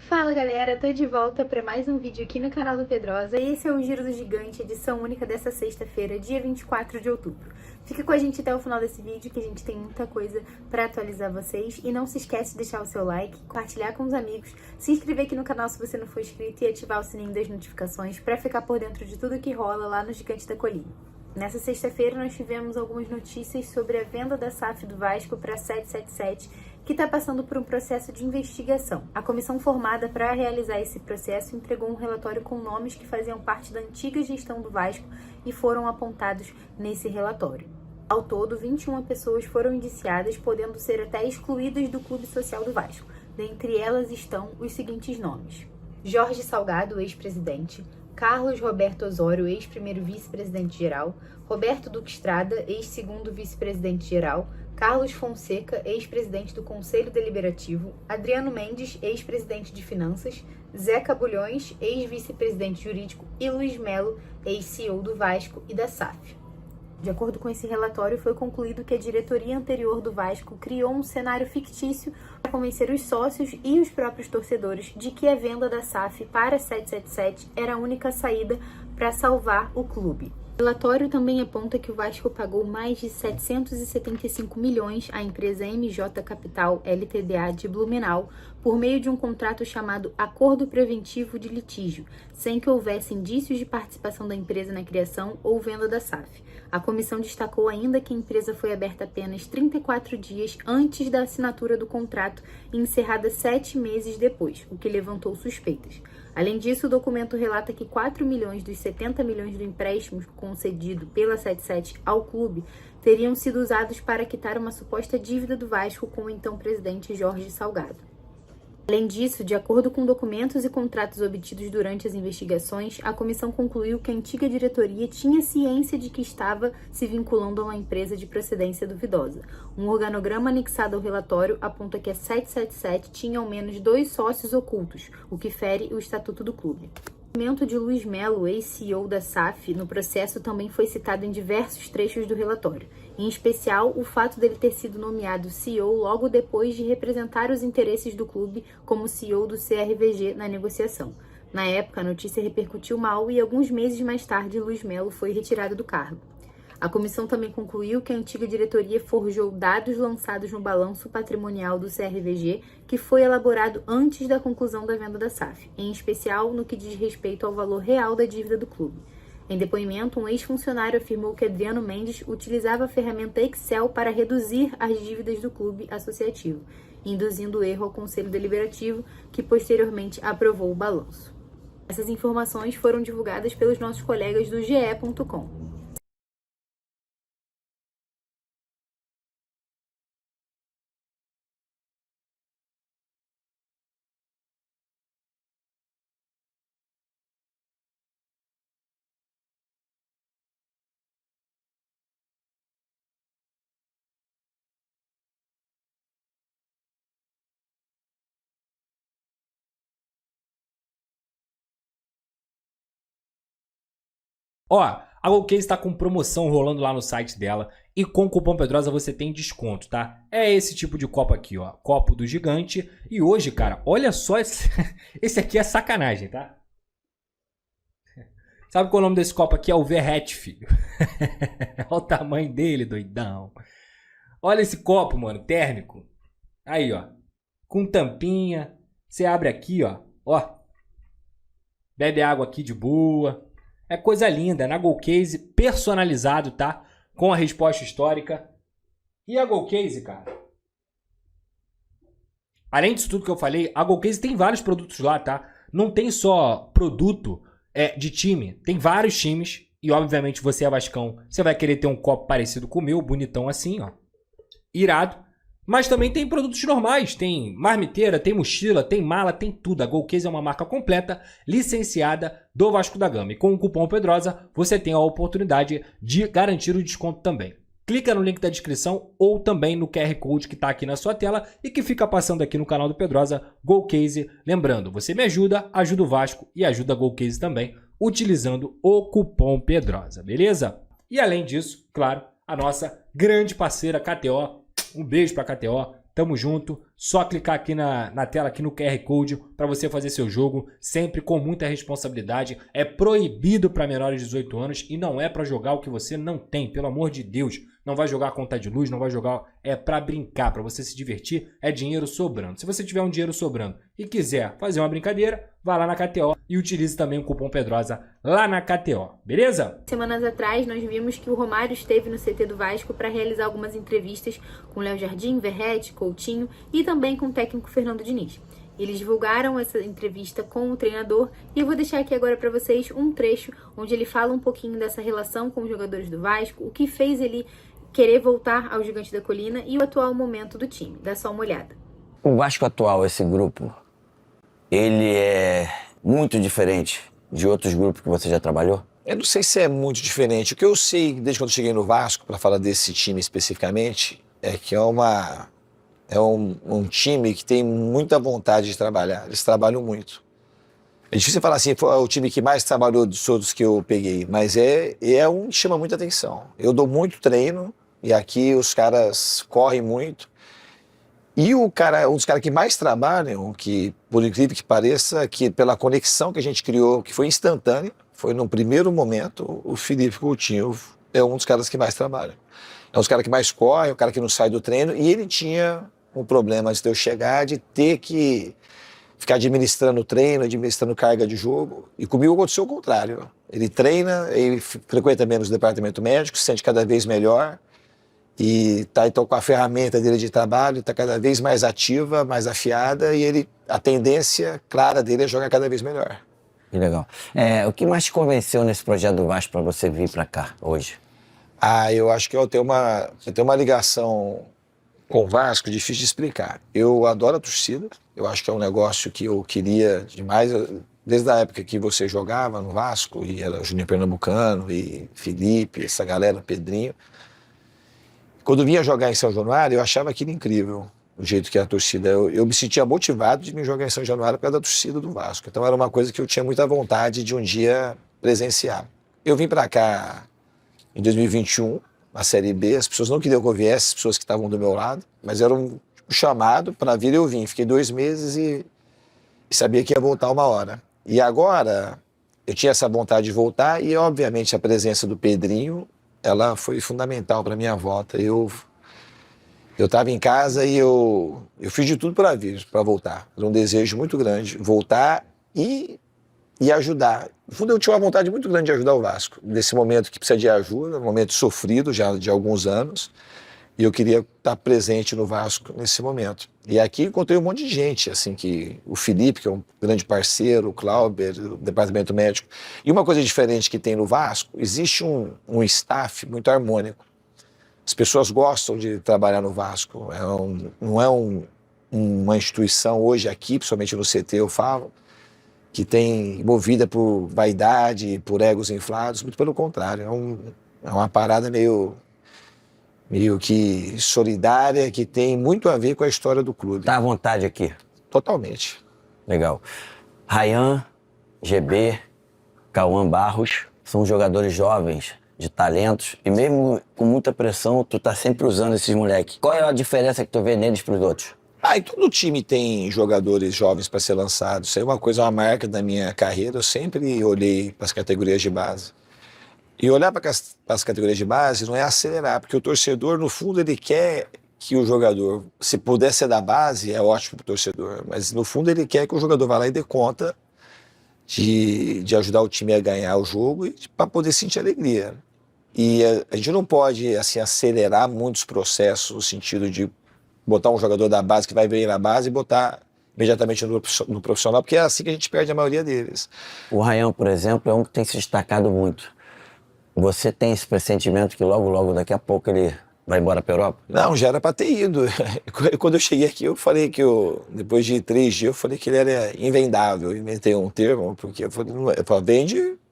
Fala galera, tô de volta para mais um vídeo aqui no canal do Pedrosa e esse é o Giro do Gigante, edição única dessa sexta-feira, dia 24 de outubro. Fica com a gente até o final desse vídeo que a gente tem muita coisa para atualizar vocês e não se esquece de deixar o seu like, compartilhar com os amigos, se inscrever aqui no canal se você não for inscrito e ativar o sininho das notificações para ficar por dentro de tudo que rola lá no Gigante da Colina. Nessa sexta-feira nós tivemos algumas notícias sobre a venda da SAF do Vasco para a 777, que está passando por um processo de investigação. A comissão formada para realizar esse processo entregou um relatório com nomes que faziam parte da antiga gestão do Vasco e foram apontados nesse relatório. Ao todo, 21 pessoas foram indiciadas, podendo ser até excluídas do Clube Social do Vasco. Dentre elas estão os seguintes nomes: Jorge Salgado, ex-presidente; Carlos Roberto Osório, ex-primeiro vice-presidente-geral; Roberto Duque Estrada, ex-segundo vice-presidente-geral; Carlos Fonseca, ex-presidente do Conselho Deliberativo; Adriano Mendes, ex-presidente de Finanças; Zeca Bulhões, ex-vice-presidente jurídico; e Luiz Melo, ex-CEO do Vasco e da SAF. De acordo com esse relatório, foi concluído que a diretoria anterior do Vasco criou um cenário fictício para convencer os sócios e os próprios torcedores de que a venda da SAF para a 777 era a única saída para salvar o clube. O relatório também aponta que o Vasco pagou mais de 775 milhões à empresa MJ Capital Ltda de Blumenau por meio de um contrato chamado Acordo Preventivo de Litígio, sem que houvesse indícios de participação da empresa na criação ou venda da SAF. A comissão destacou ainda que a empresa foi aberta apenas 34 dias antes da assinatura do contrato e encerrada 7 meses depois, o que levantou suspeitas. Além disso, o documento relata que 4 milhões dos 70 milhões do empréstimo concedido pela 77 ao clube teriam sido usados para quitar uma suposta dívida do Vasco com o então presidente Jorge Salgado. Além disso, de acordo com documentos e contratos obtidos durante as investigações, a comissão concluiu que a antiga diretoria tinha ciência de que estava se vinculando a uma empresa de procedência duvidosa. Um organograma anexado ao relatório aponta que a 777 tinha ao menos 2 sócios ocultos, o que fere o estatuto do clube. O depoimento de Luiz Melo, ex-CEO da SAF, no processo também foi citado em diversos trechos do relatório, em especial o fato dele ter sido nomeado CEO logo depois de representar os interesses do clube como CEO do CRVG na negociação. Na época, a notícia repercutiu mal e alguns meses mais tarde Luiz Melo foi retirado do cargo. A comissão também concluiu que a antiga diretoria forjou dados lançados no balanço patrimonial do CRVG, que foi elaborado antes da conclusão da venda da SAF, em especial no que diz respeito ao valor real da dívida do clube. Em depoimento, um ex-funcionário afirmou que Adriano Mendes utilizava a ferramenta Excel para reduzir as dívidas do clube associativo, induzindo o erro ao Conselho Deliberativo, que posteriormente aprovou o balanço. Essas informações foram divulgadas pelos nossos colegas do GE.com. Ó, a GoCase está com promoção rolando lá no site dela e com o cupom Pedrosa você tem desconto, tá? É esse tipo de copo aqui, ó, copo do Gigante. E hoje, cara, olha só, esse aqui é sacanagem, tá? Sabe qual é o nome desse copo aqui? É o Verrete, filho. Olha o tamanho dele, doidão. Olha esse copo, mano, térmico. Aí, ó, com tampinha. Você abre aqui, ó. Bebe água aqui de boa. É coisa linda, na GoCase, personalizado, tá? Com a resposta histórica. E a GoCase, cara? Além disso tudo que eu falei, a GoCase tem vários produtos lá, tá? Não tem só produto de time, tem vários times. E obviamente você é vascão, você vai querer ter um copo parecido com o meu, bonitão assim, ó. Irado. Mas também tem produtos normais, tem marmiteira, tem mochila, tem mala, tem tudo. A GoCase é uma marca completa, licenciada do Vasco da Gama. E com o cupom Pedrosa, você tem a oportunidade de garantir o desconto também. Clica no link da descrição ou também no QR Code que está aqui na sua tela e que fica passando aqui no canal do Pedrosa, GoCase. Lembrando, você me ajuda, ajuda o Vasco e ajuda a GoCase também, utilizando o cupom Pedrosa, beleza? E além disso, claro, a nossa grande parceira KTO. Um beijo para a KTO, Tamo junto. Só clicar aqui na tela, aqui no QR Code, para você fazer seu jogo, sempre com muita responsabilidade. É proibido para menores de 18 anos e não é para jogar o que você não tem, pelo amor de Deus. Não vai jogar conta de luz, não vai jogar... É para brincar, para você se divertir, é dinheiro sobrando. Se você tiver um dinheiro sobrando e quiser fazer uma brincadeira, vá lá na KTO e utilize também o cupom Pedrosa lá na KTO, beleza? Semanas atrás, nós vimos que o Romário esteve no CT do Vasco para realizar algumas entrevistas com Léo Jardim, Verratti, Coutinho e também com o técnico Fernando Diniz. Eles divulgaram essa entrevista com o treinador e eu vou deixar aqui agora para vocês um trecho onde ele fala um pouquinho dessa relação com os jogadores do Vasco, o que fez ele querer voltar ao Gigante da Colina e o atual momento do time. Dá só uma olhada. O Vasco atual, esse grupo, ele é muito diferente de outros grupos que você já trabalhou? Eu não sei se é muito diferente. O que eu sei, desde quando eu cheguei no Vasco, para falar desse time especificamente, é que é um time que tem muita vontade de trabalhar. Eles trabalham muito. É difícil falar assim, foi o time que mais trabalhou dos outros que eu peguei, mas é um que chama muita atenção. Eu dou muito treino e aqui os caras correm muito. E um dos caras que mais trabalham, que por incrível que pareça, que pela conexão que a gente criou, que foi instantânea, foi no primeiro momento, o Felipe Coutinho é um dos caras que mais trabalham. É um dos caras que mais corre, é o cara que não sai do treino, e ele tinha um problema antes de eu chegar, de ter que ficar administrando treino, administrando carga de jogo, e comigo aconteceu o contrário. Ele treina, ele frequenta menos o departamento médico, se sente cada vez melhor, e tá então com a ferramenta dele de trabalho, está cada vez mais ativa, mais afiada, e a tendência clara dele é jogar cada vez melhor. Que legal. O que mais te convenceu nesse projeto do Vasco para você vir para cá hoje? Eu acho que eu tenho uma ligação com o Vasco difícil de explicar. Eu adoro a torcida, eu acho que é um negócio que eu queria demais, desde a época que você jogava no Vasco, e era Juninho Pernambucano, e Felipe, essa galera, Pedrinho. Quando eu vinha jogar em São Januário, eu achava aquilo incrível, o jeito que a torcida... Eu me sentia motivado de me jogar em São Januário por causa da torcida do Vasco. Então era uma coisa que eu tinha muita vontade de um dia presenciar. Eu vim para cá em 2021, na Série B, as pessoas não queriam que eu viesse, as pessoas que estavam do meu lado, mas era um chamado para vir e eu vim. Fiquei 2 meses e sabia que ia voltar uma hora. E agora, eu tinha essa vontade de voltar e, obviamente, a presença do Pedrinho, ela foi fundamental para minha volta. Eu estava em casa e eu fiz de tudo para vir, para voltar. Era um desejo muito grande, voltar e ajudar. No fundo, eu tinha uma vontade muito grande de ajudar o Vasco, nesse momento que precisa de ajuda, um momento sofrido já de alguns anos, e eu queria estar presente no Vasco nesse momento. E aqui encontrei um monte de gente, assim, que o Felipe, que é um grande parceiro, o Clauber, o departamento médico. E uma coisa diferente que tem no Vasco, existe um staff muito harmônico. As pessoas gostam de trabalhar no Vasco. Não é uma instituição hoje aqui, principalmente no CT eu falo, que tem movida por vaidade, por egos inflados, muito pelo contrário. É uma parada meio que solidária, que tem muito a ver com a história do clube. Tá à vontade aqui? Totalmente. Legal. Rayan, GB, Cauã Barros, são jogadores jovens, de talentos, e mesmo com muita pressão, tu tá sempre usando esses moleques. Qual é a diferença que tu vê neles pros outros? E todo time tem jogadores jovens para ser lançados. Isso é uma marca da minha carreira. Eu sempre olhei para as categorias de base. E olhar para as categorias de base não é acelerar, porque o torcedor, no fundo, ele quer que o jogador, se puder ser da base, é ótimo para o torcedor, mas no fundo ele quer que o jogador vá lá e dê conta de ajudar o time a ganhar o jogo e para poder sentir alegria. E a gente não pode assim, acelerar muitos processos no sentido de botar um jogador da base que vai vir na base e botar imediatamente no profissional, porque é assim que a gente perde a maioria deles. O Rayan, por exemplo, é um que tem se destacado muito. Você tem esse pressentimento que logo, daqui a pouco ele vai embora para a Europa? Não, já era para ter ido. Quando eu cheguei aqui, eu falei que depois de 3 dias, eu falei que ele era invendável. Eu inventei um termo, porque eu falei,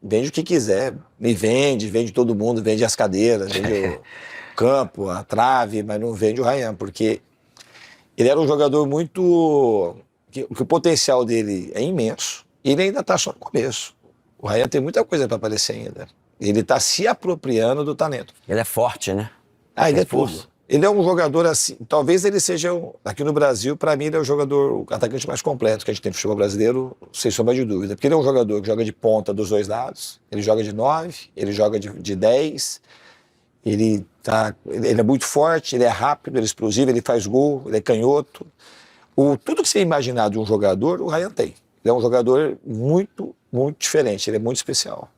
vende o que quiser. Me vende todo mundo, vende as cadeiras, vende o campo, a trave, mas não vende o Rayan, porque ele era um jogador muito... que o potencial dele é imenso e ele ainda está só no começo. O Rayan tem muita coisa para aparecer ainda. Ele está se apropriando do talento. Ele é forte, né? Ele é tudo. Ele é um jogador assim, talvez ele seja, aqui no Brasil, para mim ele é o jogador, o atacante mais completo que a gente tem no futebol brasileiro, sem sombra de dúvida. Porque ele é um jogador que joga de ponta dos dois lados, ele joga de 9, ele joga de 10, ele é muito forte, ele é rápido, ele é explosivo, ele faz gol, ele é canhoto. Tudo que você imaginar de um jogador, o Ryan tem. Ele é um jogador muito, muito diferente, ele é muito especial.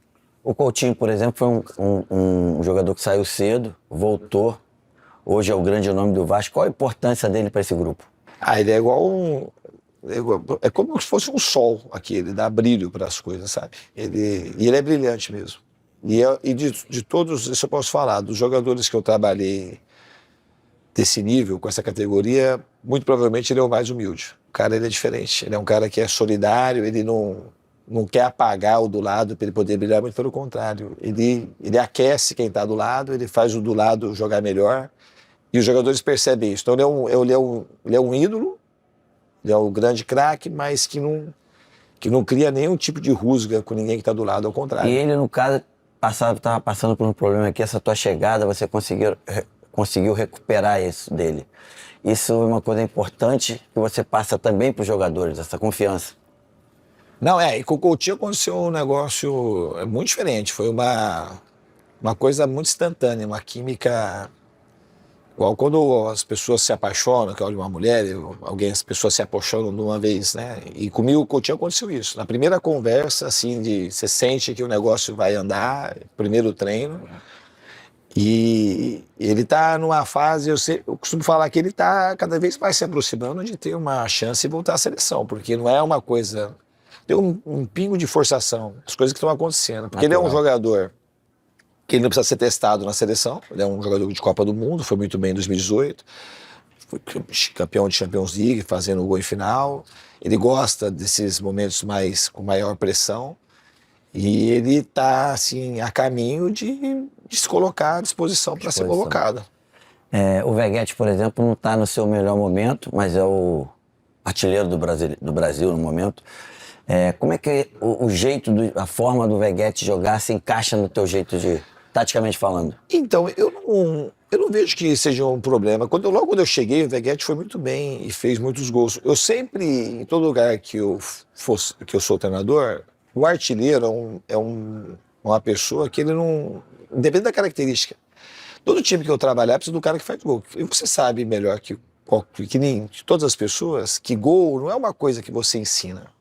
O Coutinho, por exemplo, foi um jogador que saiu cedo, voltou. Hoje é o grande nome do Vasco. Qual a importância dele para esse grupo? Ele é igual é como se fosse um sol aqui, ele dá brilho para as coisas, sabe? E ele é brilhante mesmo. E de todos, isso eu posso falar, dos jogadores que eu trabalhei desse nível, com essa categoria, muito provavelmente ele é o mais humilde. O cara, ele é diferente. Ele é um cara que é solidário, ele não quer apagar o do lado para ele poder brilhar, muito pelo contrário. Ele aquece quem está do lado, ele faz o do lado jogar melhor. E os jogadores percebem isso. Então ele é um ídolo, ele é um grande craque, mas que não cria nenhum tipo de rusga com ninguém que está do lado, ao contrário. E ele, no caso, estava passando por um problema aqui, essa tua chegada, você conseguiu recuperar isso dele. Isso é uma coisa importante que você passa também para os jogadores, essa confiança. Não, e com o Coutinho aconteceu um negócio muito diferente. Foi uma coisa muito instantânea, uma química. Igual quando as pessoas se apaixonam, que olha uma mulher, as pessoas se apaixonam de uma vez, né? E comigo, o Coutinho, aconteceu isso. Na primeira conversa, assim, você sente que o negócio vai andar, primeiro treino, e ele tá numa fase, eu costumo falar que ele tá cada vez mais se aproximando de ter uma chance de voltar à seleção, porque não é uma coisa... Tem um pingo de forçação, as coisas que estão acontecendo. Porque ele é um jogador que ele não precisa ser testado na seleção, ele é um jogador de Copa do Mundo, foi muito bem em 2018, foi campeão de Champions League, fazendo gol em final, ele gosta desses momentos com maior pressão, e ele está assim, a caminho de se colocar à disposição para ser colocado. O Veguete, por exemplo, não está no seu melhor momento, mas é o artilheiro do Brasil no momento. Como é que o jeito, a forma do Veguete jogar se encaixa no teu jeito de... taticamente falando? Então, eu não vejo que seja um problema. Logo quando eu cheguei, o Veguete foi muito bem e fez muitos gols. Eu sempre, em todo lugar que eu sou treinador, o artilheiro é uma pessoa que ele não... Independente da característica. Todo time que eu trabalhar precisa do cara que faz gol. E você sabe melhor que nem todas as pessoas que gol não é uma coisa que você ensina.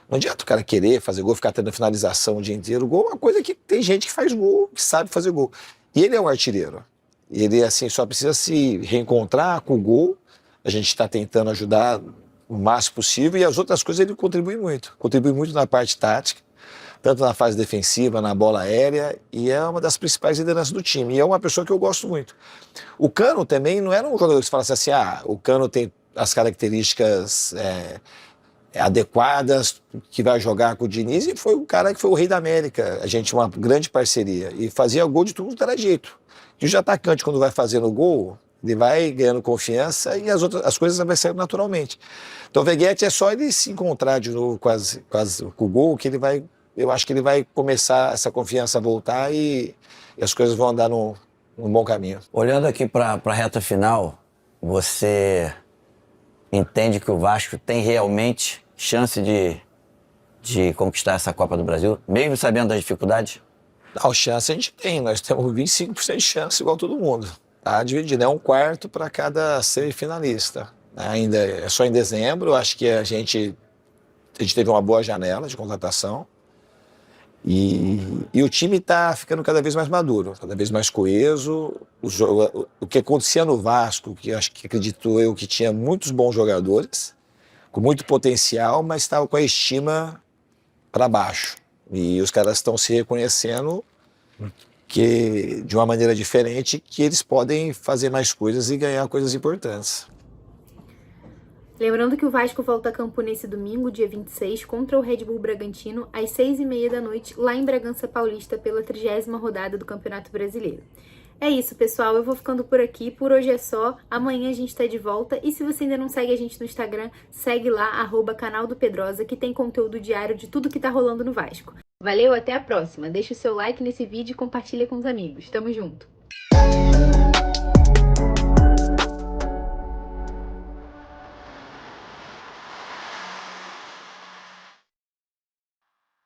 Não adianta o cara querer fazer gol, ficar tendo finalização o dia inteiro. Gol é uma coisa que tem gente que faz gol, que sabe fazer gol. E ele é um artilheiro. Ele, assim, só precisa se reencontrar com o gol. A gente está tentando ajudar o máximo possível. E as outras coisas ele contribui muito. Contribui muito na parte tática, tanto na fase defensiva, na bola aérea. E é uma das principais lideranças do time. E é uma pessoa que eu gosto muito. O Cano também não era um jogador que você falasse assim, o Cano tem as características... adequadas, que vai jogar com o Diniz, e foi um cara que foi o rei da América, a gente uma grande parceria, e fazia gol de tudo que era jeito. E o atacante, quando vai fazendo gol, ele vai ganhando confiança e as coisas vão saindo naturalmente. Então o Veguete é só ele se encontrar de novo quase com o gol, que eu acho que ele vai começar essa confiança a voltar e as coisas vão andar num bom caminho. Olhando aqui para a reta final, você entende que o Vasco tem realmente chance de conquistar essa Copa do Brasil, mesmo sabendo das dificuldades? Não, chance a gente tem, nós temos 25% de chance igual todo mundo. Tá dividido, é um quarto para cada semifinalista. Ainda é só em dezembro, acho que a gente teve uma boa janela de contratação e o time está ficando cada vez mais maduro, cada vez mais coeso. O que acontecia no Vasco, que acredito eu que tinha muitos bons jogadores, com muito potencial, mas estava com a estima para baixo. E os caras estão se reconhecendo que, de uma maneira diferente, que eles podem fazer mais coisas e ganhar coisas importantes. Lembrando que o Vasco volta a campo nesse domingo, dia 26, contra o Red Bull Bragantino, às 6h30 da noite, lá em Bragança Paulista, pela 30ª rodada do Campeonato Brasileiro. É isso, pessoal. Eu vou ficando por aqui. Por hoje é só. Amanhã a gente tá de volta. E se você ainda não segue a gente no Instagram, segue lá, @canal do Pedrosa, que tem conteúdo diário de tudo que tá rolando no Vasco. Valeu, até a próxima. Deixa o seu like nesse vídeo e compartilha com os amigos. Tamo junto.